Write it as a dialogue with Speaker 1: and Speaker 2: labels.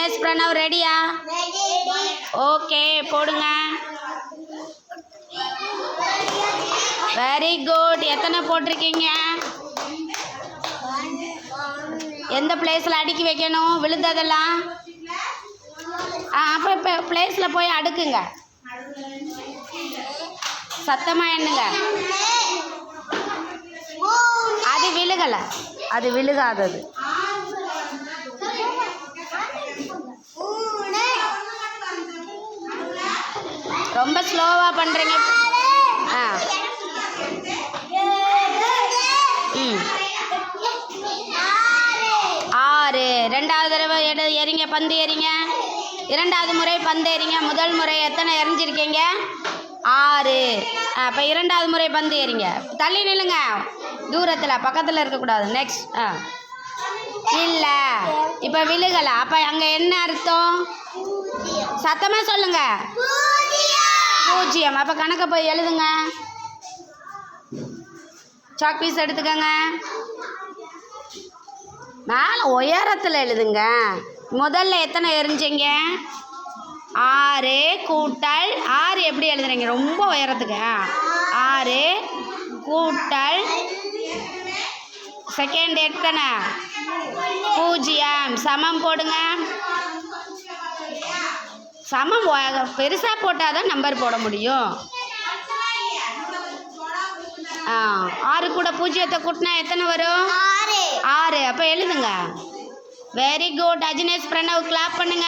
Speaker 1: அஜினேஷ் பிரணவ் ரெடியா? ஓகே போடுங்க. Very good. எத்தனை போட்டிருக்கீங்க? எந்த பிளேஸில் அடுக்கி வைக்கணும்? விழுந்ததெல்லாம் அப்போ இப்போ பிளேஸில் போய் அடுக்குங்க. சத்தமாக எண்ணுங்க. அது விழுகலை, அது விழுகாதது. ரொம்ப ஸ்லோவாக பண்ணுறீங்க. ஆறு. ரெண்டாவது தடவை எறிங்க, பந்து எறிங்க. இரண்டாவது முறை பந்து எறிங்க. முதல் முறை எத்தனை எறிஞ்சிருக்கீங்க? 6. அப்போ இரண்டாவது முறை பந்து எறிங்க. தள்ளி நில்லுங்க, தூரத்தில், பக்கத்தில் இருக்கக்கூடாது. நெக்ஸ்ட். இல்லை, இப்போ விழுகலை. அப்போ அங்கே என்ன அர்த்தம்? சத்தமாக சொல்லுங்க. 0. அப்போ கணக்கை போய் எழுதுங்க. சாக் பீஸ் எடுத்துக்கங்க. மேலே உயரத்தில் எழுதுங்க. முதல்ல எத்தனை எரிஞ்சிங்க? 6 கூட்டல் 6 எப்படி எழுதுறீங்க? ரொம்ப உயரத்துக்கு. 6 கூட்டல் செகண்ட் எத்தனை? 0. சமம் போடுங்க. சமம் பெருசாக போட்டால் தான் நம்பர் போட முடியும். 6 கூட 0 கூட்டினா எத்தனை வரும்? 6. அப்போ எழுதுங்க. Very good. Ajinesh Pranav clap பண்ணுங்க.